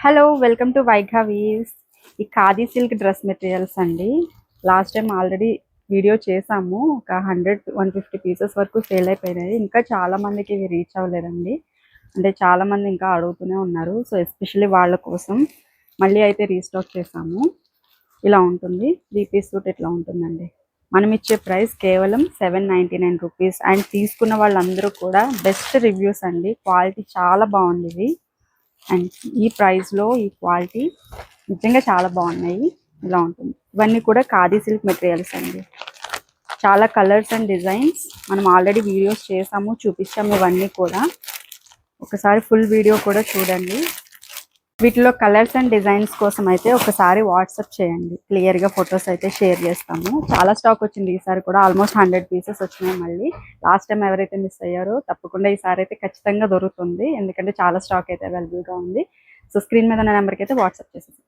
Hello welcome to Vaighavis. ఈ khadi silk dress materials అండి. Last time already video చేసాము. ఒక 100-150 పీసెస్ వరకు సేల్ అయిపోయినాయి. ఇంకా చాలా మందికి ఇవి రీచ్ అవ్వలేదండి. అంటే చాలా మంది ఇంకా అడుగుతూనే ఉన్నారు. సో ఎస్పెషల్లీ వాళ్ళ కోసం మళ్ళీ అయితే రీస్టాక్ చేసాము. ఇలా ఉంటుంది. 3 పీస్ సూట్ ఇట్లా ఉంటుందండి. మనం ఇచ్చే ప్రైస్ కేవలం 799 రూపీస్. అండ్ తీసుకున్న వాళ్ళందరూ కూడా బెస్ట్ రివ్యూస్ అండి. క్వాలిటీ చాలా బాగుంది ఇవి. అండ్ ఈ ప్రైస్లో ఈ క్వాలిటీ నిజంగా చాలా బాగున్నాయి. ఇలా ఉంటుంది. ఇవన్నీ కూడా ఖాదీ సిల్క్ మెటీరియల్స్ అండి. చాలా కలర్స్ అండ్ డిజైన్స్ మనం ఆల్రెడీ వీడియోస్ చేసాము, చూపించాము. ఇవన్నీ కూడా ఒకసారి ఫుల్ వీడియో కూడా చూడండి. వీటిలో కలర్స్ అండ్ డిజైన్స్ కోసం అయితే ఒకసారి వాట్సాప్ చేయండి. క్లియర్గా ఫొటోస్ అయితే షేర్ చేస్తాము. చాలా స్టాక్ వచ్చింది ఈసారి కూడా. ఆల్మోస్ట్ 100 పీసెస్ వచ్చినాయి. మళ్ళీ లాస్ట్ టైం ఎవరైతే మిస్ అయ్యారో తప్పకుండా ఈసారి అయితే ఖచ్చితంగా దొరుకుతుంది. ఎందుకంటే చాలా స్టాక్ అయితే అవైలబుల్గా ఉంది. సో స్క్రీన్ మీద ఉన్న నెంబర్కి అయితే వాట్సాప్ చేసేసి